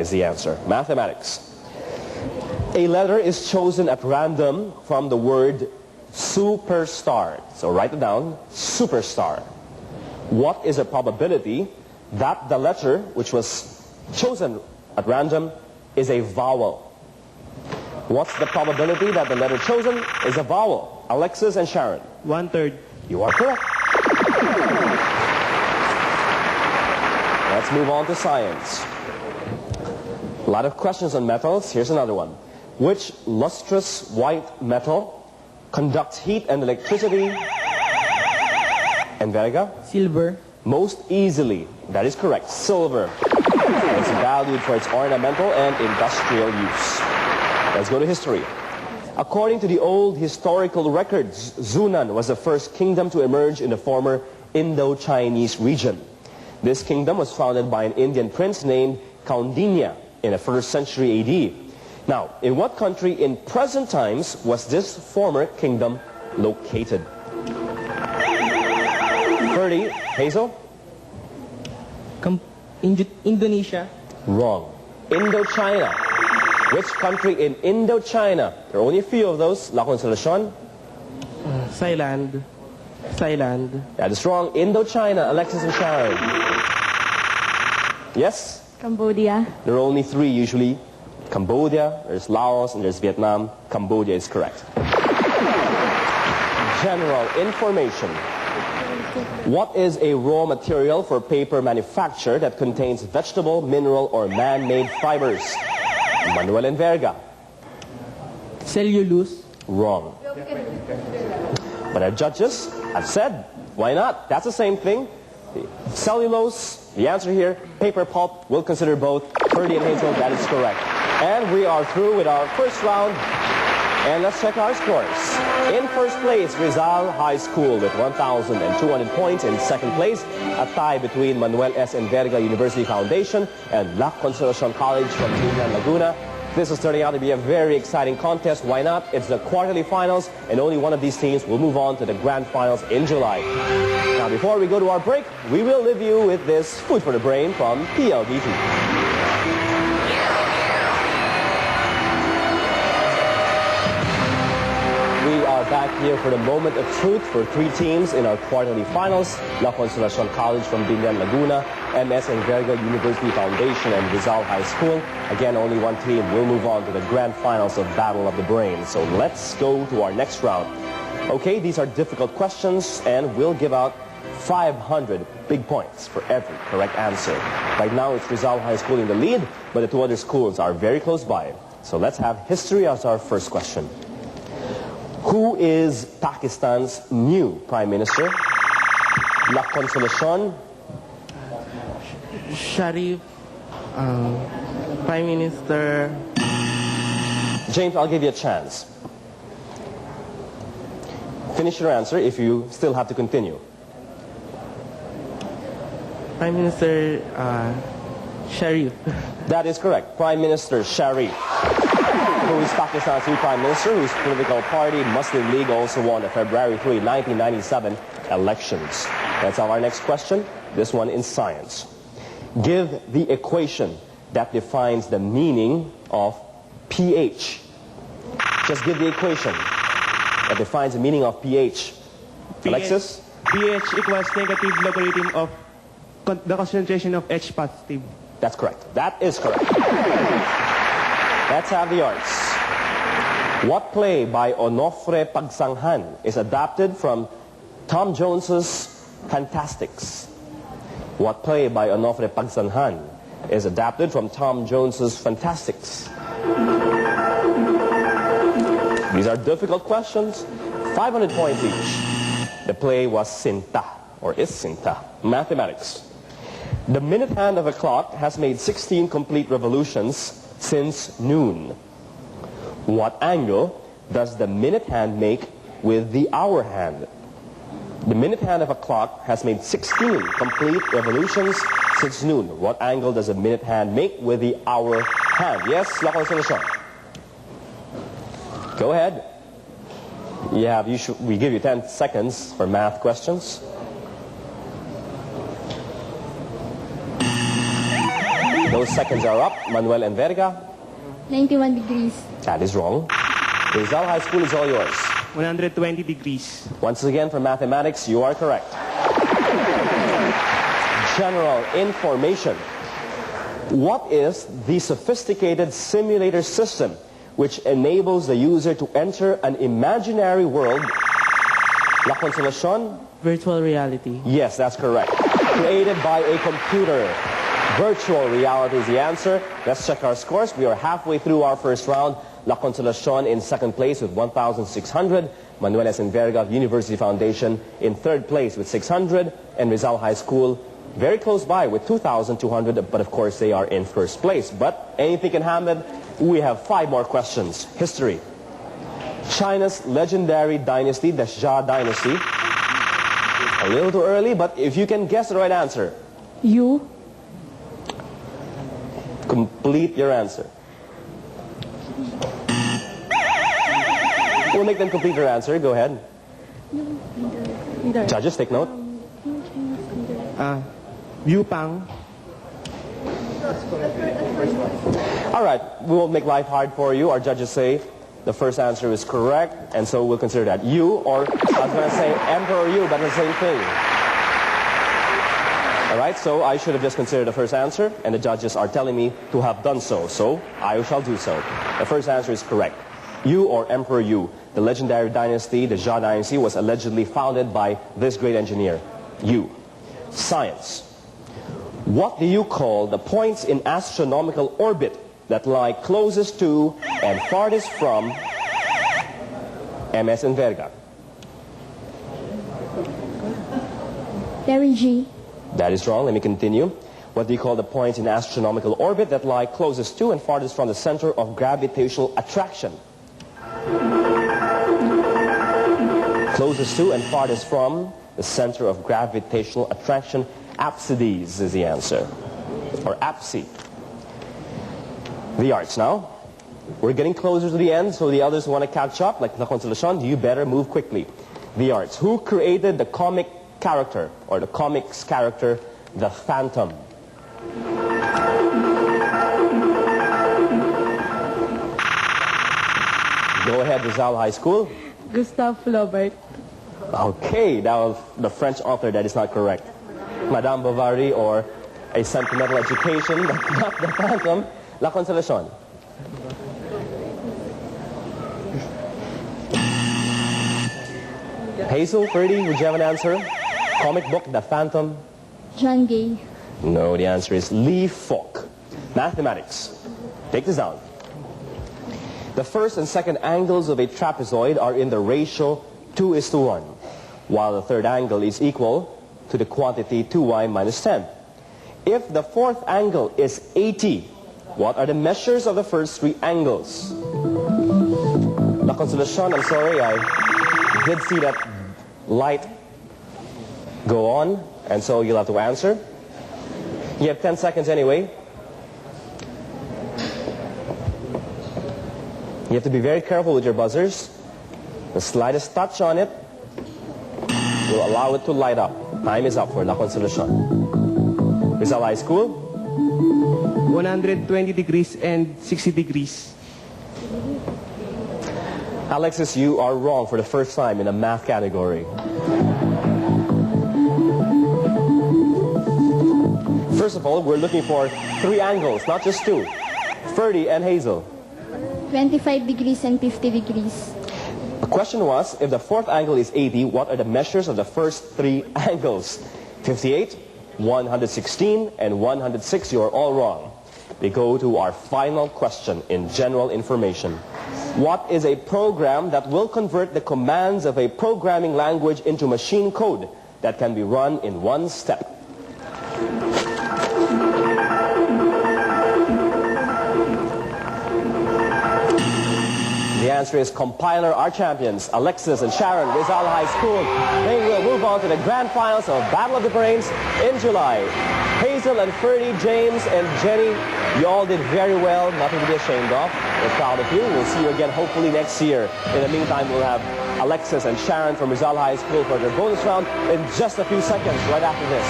is the answer. Mathematics. A letter is chosen at random from the word superstar. So write it down, superstar. What is the probability that the letter which was chosen at random is a vowel? What's the probability that the letter chosen is a vowel? Alexis and Sharon. 1/3. You are correct. Let's move on to science. A lot of questions on metals. Here's another one. Which lustrous white metal conducts heat and electricity? And Verga? Silver. Most easily. That is correct. Silver. It's valued for its ornamental and industrial use. Let's go to history. According to the old historical records, Zhunan was the first kingdom to emerge in the former Indo-Chinese region. This kingdom was founded by an Indian prince named Kaundinya in the 1st century AD. Now, in what country in present times was this former kingdom located? 30. Hazel? Indonesia. Wrong. Indochina. Which country in Indochina? There are only a few of those. La Consolacion? Thailand. That is wrong. Indochina. Alexis and Sharon. Yes? Cambodia. There are only 3 usually. Cambodia, there's Laos, and there's Vietnam. Cambodia is correct. General information. What is a raw material for paper manufacture that contains vegetable, mineral, or man-made fibers? Manuel and Verga. Cellulose. Wrong. But our judges have said, why not? That's the same thing. Cellulose, the answer here, paper pulp, we'll consider both. Ferdy and Hazel, that is correct. And we are through with our first round. And let's check our scores. In first place, Rizal High School with 1,200 points. In second place, a tie between Manuel S. and Verga University Foundation and La Consolacion College from Binyan, Laguna. This is turning out to be a very exciting contest. Why not? It's the quarterly finals, and only one of these teams will move on to the grand finals in July. Now, before we go to our break, we will leave you with this food for the brain from PLDT. Back here for the moment of truth for 3 teams in our quarterly finals. La Consolacion College from Binyan, Laguna, MS and Verga University Foundation, and Rizal High School. Again, only one team will move on to the grand finals of Battle of the Brain. So let's go to our next round. Okay, these are difficult questions, and we'll give out 500 big points for every correct answer. Right now, it's Rizal High School in the lead, but the 2 other schools are very close by. So let's have history as our first question. Who is Pakistan's new Prime Minister? La Consolacion? Sharif. Prime Minister. James, I'll give you a chance. Finish your answer if you still have to continue. Prime Minister Sharif. That is correct. Prime Minister Sharif, who is Pakistan's new Prime Minister, whose political party, Muslim League, also won the February 3, 1997 elections. Let's have our next question, this one in science. Give the equation that defines the meaning of pH. Just give the equation that defines the meaning of pH. Alexis? pH equals negative logarithm of the concentration of H positive. That's correct. That is correct. Let's have the arts. What play by Onofre Pagsanghan is adapted from Tom Jones's Fantastics? What play by Onofre Pagsanghan is adapted from Tom Jones's Fantastics? These are difficult questions. 500 points each. The play was Sinta, or is Sinta. Mathematics. The minute hand of a clock has made 16 complete revolutions since noon. What angle does the minute hand make with the hour hand? The minute hand of a clock has made 16 complete revolutions since noon. What angle does the minute hand make with the hour hand? Yes, La Consolacion. Go ahead. We give you 10 seconds for math questions. Those seconds are up. Manuel and Verga. 91 degrees. That is wrong. Rizal High School is all yours. 120 degrees. Once again, for mathematics, you are correct. General information. What is the sophisticated simulator system which enables the user to enter an imaginary world? La Consolacion? Virtual reality. Yes, that's correct. Created by a computer. Virtual reality is the answer. Let's check our scores. We are halfway through our first round. La Consolacion in second place with 1,600. Manuel S. Verga of University Foundation in third place with 600. And Rizal High School very close by with 2,200. But of course they are in first place. But anything can happen. We have 5 more questions. History. China's legendary dynasty, the Xia dynasty. A little too early, but if you can guess the right answer. You. Complete your answer. We'll make them complete their answer. Go ahead. Judges, take note. Yu Pang. All right, we won't make life hard for you. Our judges say the first answer is correct, and so we'll consider that. You, or I was going to say Emperor Yu, but the same thing. All right, so I should have just considered the first answer, and the judges are telling me to have done so, so I shall do so. The first answer is correct. Yu, or Emperor Yu, the legendary dynasty, the Xia dynasty, was allegedly founded by this great engineer, Yu. Science. What do you call the points in astronomical orbit that lie closest to and farthest from MS and Verga? Perigee. That is wrong. Let me continue. What do you call the points in astronomical orbit that lie closest to and farthest from the center of gravitational attraction? Closest to and farthest from the center of gravitational attraction. Apsides is the answer. Or apsi. The arts now. We're getting closer to the end, so the others want to catch up, like La Consolacion. You better move quickly. The arts. Who created the comic character, or the comics character, the Phantom? Go ahead, Rizal High School. Gustave Flaubert. Okay, that was the French author. That is not correct. Madame Bovary, or A Sentimental Education, but not the Phantom. La Consolacion. Hazel, Ferdy, would you have an answer? Comic book, The Phantom? John Gay. No, the answer is Lee Falk. Mathematics. Take this down. The first and second angles of a trapezoid are in the ratio 2:1, while the third angle is equal to the quantity 2y minus 10. If the fourth angle is 80, what are the measures of the first 3 angles? La Consolacion, I'm sorry, I did see that light go on, and so you'll have to answer. You have 10 seconds anyway. You have to be very careful with your buzzers. The slightest touch on it will allow it to light up. Time is up for La Consolacion. Rizal High School. 120 degrees and 60 degrees. Alexis, you are wrong for the first time in a math category. First of all, we're looking for 3 angles, not just 2. Ferdy and Hazel. 25 degrees and 50 degrees. The question was, if the fourth angle is 80, what are the measures of the first 3 angles? 58, 116, and 106. You are all wrong. We go to our final question in general information. What is a program that will convert the commands of a programming language into machine code that can be run in 1 step? The answer is compiler. Our champions, Alexis and Sharon, Rizal High School. They will move on to the grand finals of Battle of the Brains in July. Hazel and Ferdy, James and Jenny, you all did very well. Nothing to be ashamed of. We're proud of you. We'll see you again hopefully next year. In the meantime, we'll have Alexis and Sharon from Rizal High School for their bonus round in just a few seconds right after this.